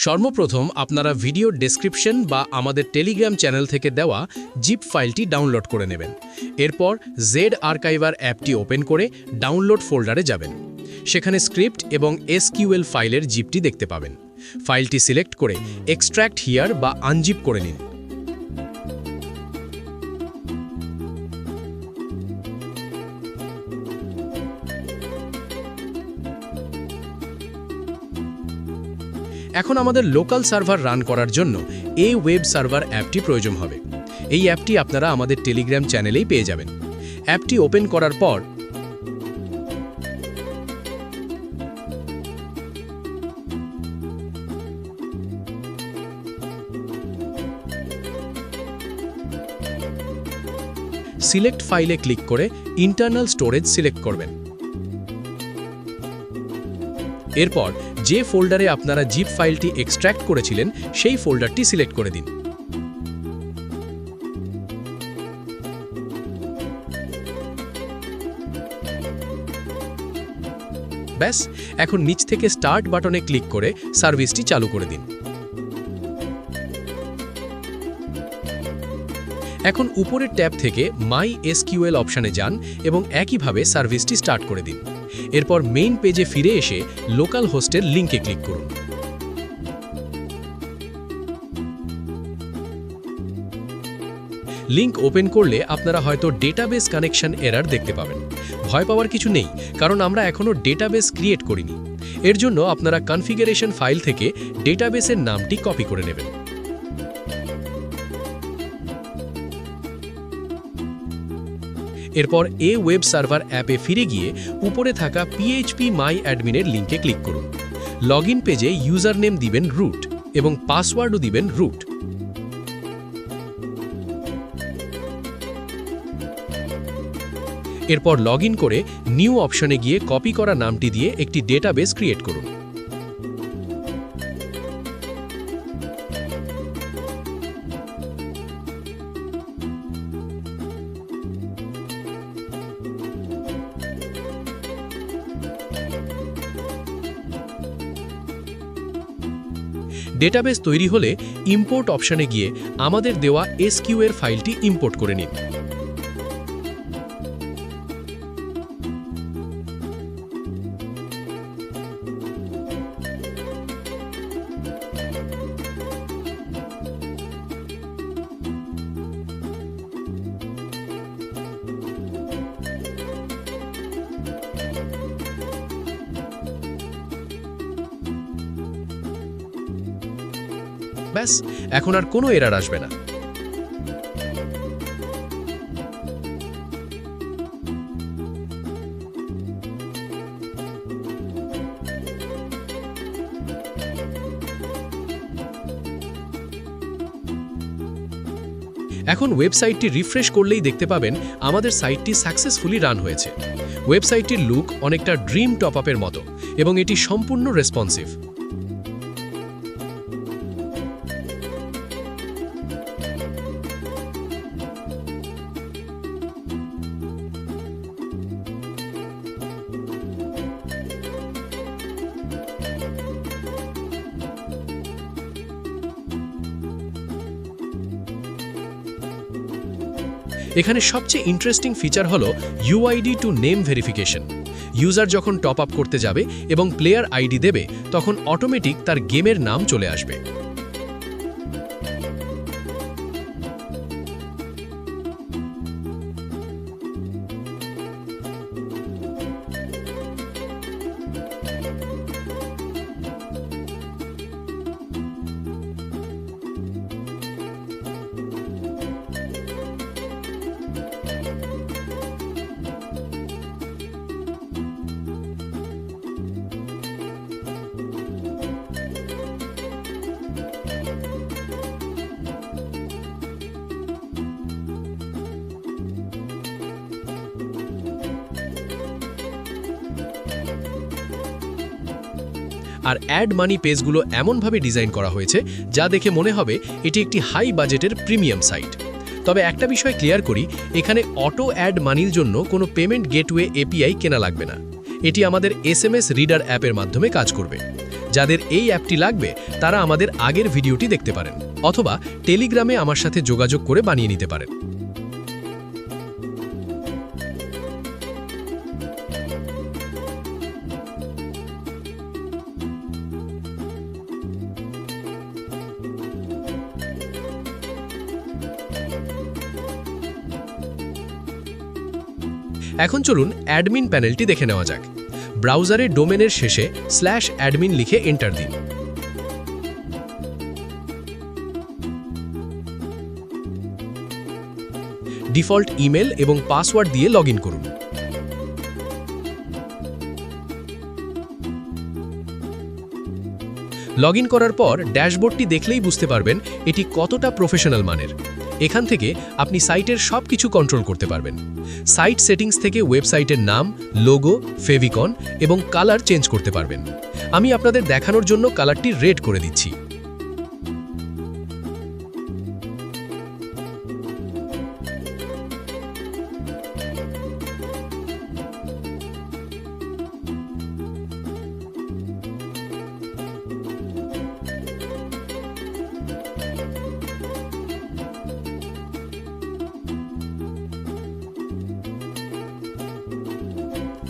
সর্বপ্রথম আপনারা video description বা আমাদের টেলিগ্রাম চ্যানেল থেকে দেওয়া জিপ ফাইলটি ডাউনলোড করে নেবেন। এরপর জেড আর্কাইভার অ্যাপটি ওপেন করে ডাউনলোড ফোল্ডারে যাবেন। সেখানে স্ক্রিপ্ট এবং এসকিউএল ফাইলের জিপটি দেখতে পাবেন। ফাইলটি সিলেক্ট করে এক্সট্র্যাক্ট হিয়ার বা আনজিপ করে নিন। এখন আমাদের লোকাল সার্ভার রান করার জন্য এই ওয়েব সার্ভার অ্যাপটি প্রয়োজন হবে। এই অ্যাপটি আপনারা আমাদের টেলিগ্রাম চ্যানেলেই পেয়ে যাবেন। অ্যাপটি ওপেন করার পর সিলেক্ট ফাইলে ক্লিক করে ইন্টারনাল স্টোরেজ সিলেক্ট করবেন। এরপর যে ফোল্ডারে আপনারা জিপ ফাইলটি এক্সট্র্যাক্ট করেছিলেন সেই ফোল্ডারটি সিলেক্ট করে দিন। ব্যাস, এখন নিচ থেকে স্টার্ট বাটনে ক্লিক করে সার্ভিসটি চালু করে দিন। এখন উপরের ট্যাব থেকে মাই এসকিউএল অপশানে যান এবং একইভাবে সার্ভিসটি স্টার্ট করে দিন। এরপর মেইন পেজে ফিরে এসে লোকাল হোস্টের লিঙ্কে ক্লিক করুন। লিঙ্ক ওপেন করলে আপনারা হয়তো ডেটাবেস কানেকশন এরর দেখতে পাবেন। ভয় পাওয়ার কিছু নেই, কারণ আমরা এখনও ডেটাবেস ক্রিয়েট করিনি। এর জন্য আপনারা কনফিগারেশন ফাইল থেকে ডেটাবেসের নামটি কপি করে নেবেন। এরপর ওয়েব সার্ভার অ্যাপে ফিরে গিয়ে উপরে থাকা পিএইচপি মাই অ্যাডমিনের লিঙ্কে ক্লিক করুন। লগইন পেজে ইউজার নেম দিবেন রুট এবং পাসওয়ার্ডও দিবেন রুট। এরপর লগইন করে নিউ অপশনে গিয়ে কপি করা নামটি দিয়ে একটি ডেটাবেস ক্রিয়েট করুন। ডেটাবেস তৈরি হলে ইম্পোর্ট অপশনে গিয়ে আমাদের দেওয়া এসকিউএল ফাইলটি ইম্পোর্ট করে নিন। ব্যাস, এখন আর কোনো এরর আসবে না। এখন ওয়েবসাইটটি রিফ্রেশ করলেই দেখতে পাবেন আমাদের সাইটটি সাকসেসফুলি রান হয়েছে। ওয়েবসাইটটির লুক অনেকটা ড্রিম টপ আপের মতো এবং এটি সম্পূর্ণ রেসপন্সিভ। এখানে সবচেয়ে ইন্টারেস্টিং ফিচার হলো UID to name verification. User যখন টপ আপ করতে যাবে এবং প্লেয়ার আইডি দেবে, তখন অটোমেটিক তার গেমের নাম চলে আসবে। আর অ্যাড মানি পেজগুলো এমনভাবে ডিজাইন করা হয়েছে যা দেখে মনে হবে এটি একটি হাই বাজেটের প্রিমিয়াম সাইট। তবে একটা বিষয় ক্লিয়ার করি, এখানে অটো অ্যাড মানির জন্য কোনো পেমেন্ট গেটওয়ে এপিআই কেনা লাগবে না। এটি আমাদের এসএমএস রিডার অ্যাপের মাধ্যমে কাজ করবে। যাদের এই অ্যাপটি লাগবে তারা আমাদের আগের ভিডিওটি দেখতে পারেন অথবা টেলিগ্রামে আমার সাথে যোগাযোগ করে বানিয়ে নিতে পারেন। এখন চলুন অ্যাডমিন প্যানেলটি দেখে নেওয়া যাক। ব্রাউজারে ডোমেনের শেষে /admin লিখে এন্টার দিন। ডিফল্ট ইমেল এবং পাসওয়ার্ড দিয়ে লগইন করুন। লগইন করার পর ড্যাশবোর্ডটি দেখলেই বুঝতে পারবেন এটি কতটা প্রফেশনাল মানের। এখান থেকে আপনি সাইটের সবকিছু কন্ট্রোল করতে পারবেন। সাইট সেটিংস থেকে ওয়েবসাইটের নাম, লোগো, ফেভিকন এবং কালার চেঞ্জ করতে পারবেন। আমি আপনাদের দেখানোর জন্য কালারটি রেড করে দিচ্ছি।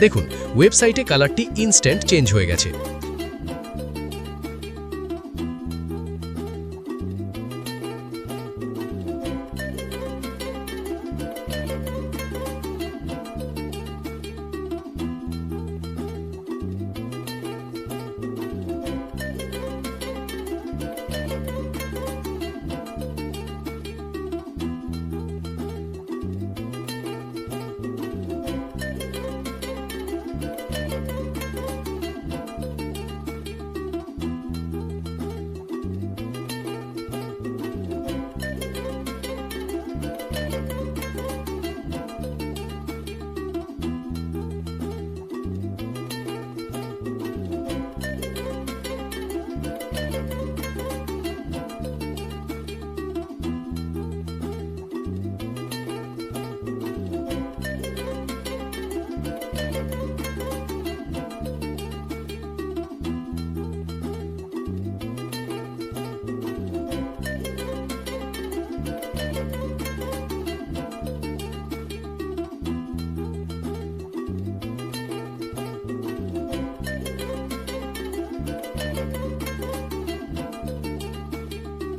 দেখুন, ওয়েবসাইটে কালারটি ইনস্ট্যান্ট চেঞ্জ হয়ে গেছে।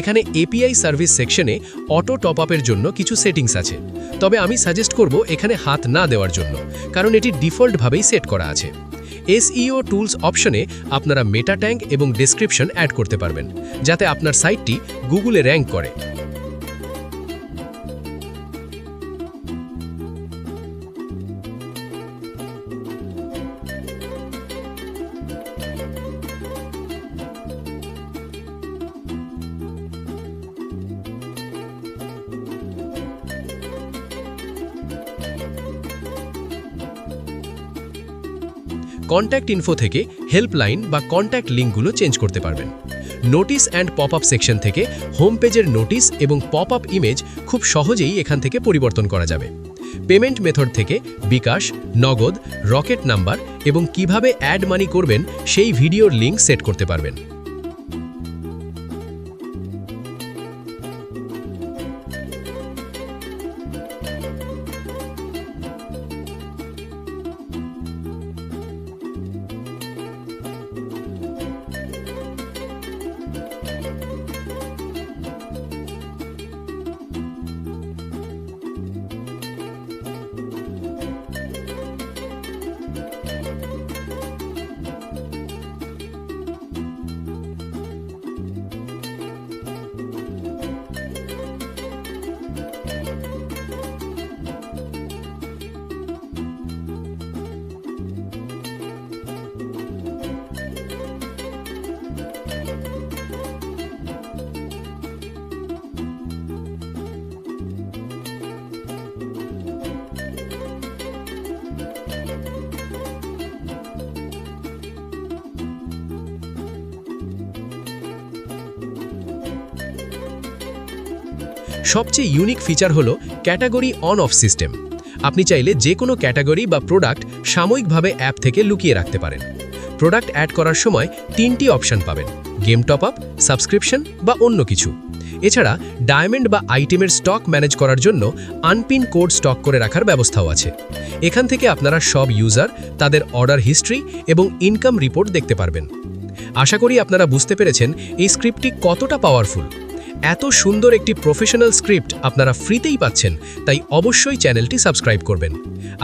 এখানে এপিআই সার্ভিস সেকশনে অটো টপ আপের জন্য কিছু সেটিংস আছে, তবে আমি সাজেস্ট করব এখানে হাত না দেওয়ার জন্য, কারণ এটি ডিফল্টভাবেই সেট করা আছে। এসইও টুলস অপশনে আপনারা মেটা ট্যাগ এবং ডেসক্রিপশন অ্যাড করতে পারবেন, যাতে আপনার সাইটটি গুগলে র্যাঙ্ক করে। কন্ট্যাক্ট ইনফো থেকে হেল্পলাইন বা কন্ট্যাক্ট লিঙ্কগুলো চেঞ্জ করতে পারবেন। Notice and pop up section থেকে হোম পেজের নোটিস এবং পপ আপ ইমেজ খুব সহজেই এখান থেকে পরিবর্তন করা যাবে। পেমেন্ট মেথড থেকে বিকাশ, নগদ, রকেট নাম্বার এবং কিভাবে অ্যাড মানি করবেন সেই ভিডিওর লিঙ্ক সেট করতে পারবেন। সবচেয়ে ইউনিক ফিচার হলো ক্যাটাগরি অন অফ সিস্টেম। আপনি চাইলে যে কোনো ক্যাটাগরি বা প্রোডাক্ট সাময়িকভাবে অ্যাপ থেকে লুকিয়ে রাখতে পারেন। প্রোডাক্ট অ্যাড করার সময় 3টি অপশন পাবেন: গেম টপ আপ, সাবস্ক্রিপশন বা অন্য কিছু। এছাড়া ডায়মন্ড বা আইটেমের স্টক ম্যানেজ করার জন্য আনপিন কোড স্টক করে রাখার ব্যবস্থাও আছে। এখান থেকে আপনারা সব ইউজার, তাদের অর্ডার হিস্ট্রি এবং ইনকাম রিপোর্ট দেখতে পারবেন। আশা করি আপনারা বুঝতে পেরেছেন এই স্ক্রিপ্টটি কতটা পাওয়ারফুল। এত সুন্দর একটি প্রফেশনাল স্ক্রিপ্ট আপনারা ফ্রিতেই পাচ্ছেন, তাই অবশ্যই চ্যানেলটি সাবস্ক্রাইব করবেন।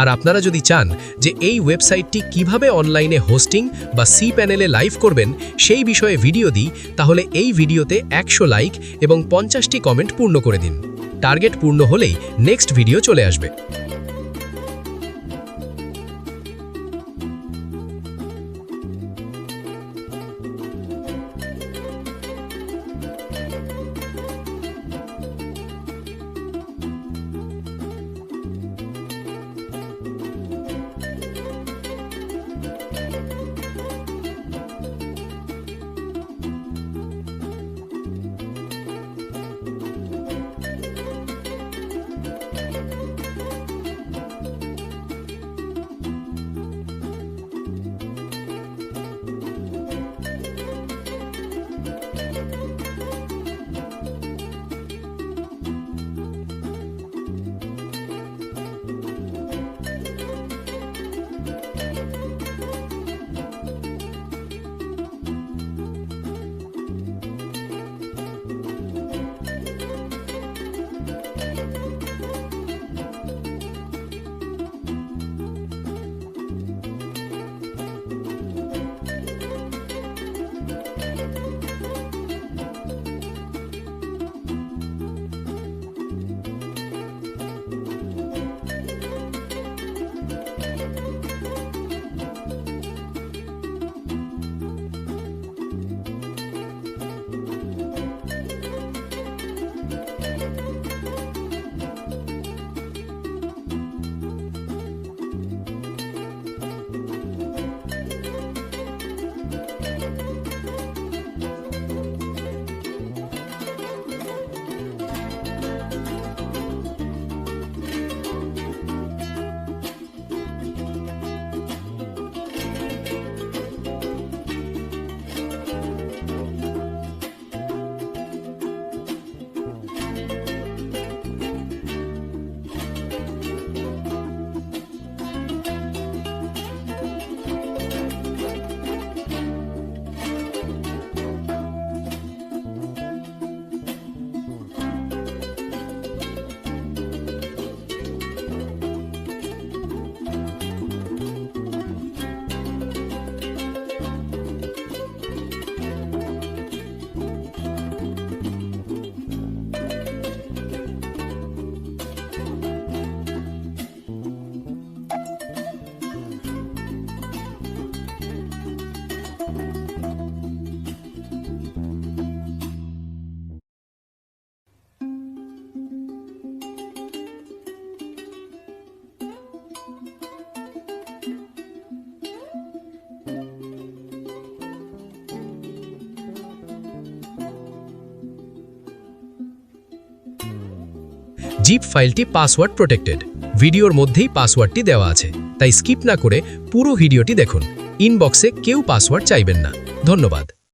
আর আপনারা যদি চান যে এই ওয়েবসাইটটি কিভাবে অনলাইনে হোস্টিং বা সি প্যানেলে লাইভ করবেন সেই বিষয়ে ভিডিও দিই, তাহলে এই ভিডিওতে 100 লাইক এবং 50টি কমেন্ট পূর্ণ করে দিন। টার্গেট পূর্ণ হলেই নেক্সট ভিডিও চলে আসবে। জিপ ফাইলটি পাসওয়ার্ড প্রোটেক্টেড। ভিডিওর মধ্যেই পাসওয়ার্ডটি দেওয়া আছে, তাই স্কিপ না করে পুরো ভিডিওটি দেখুন। ইনবক্সে কেউ পাসওয়ার্ড চাইবেন না। ধন্যবাদ।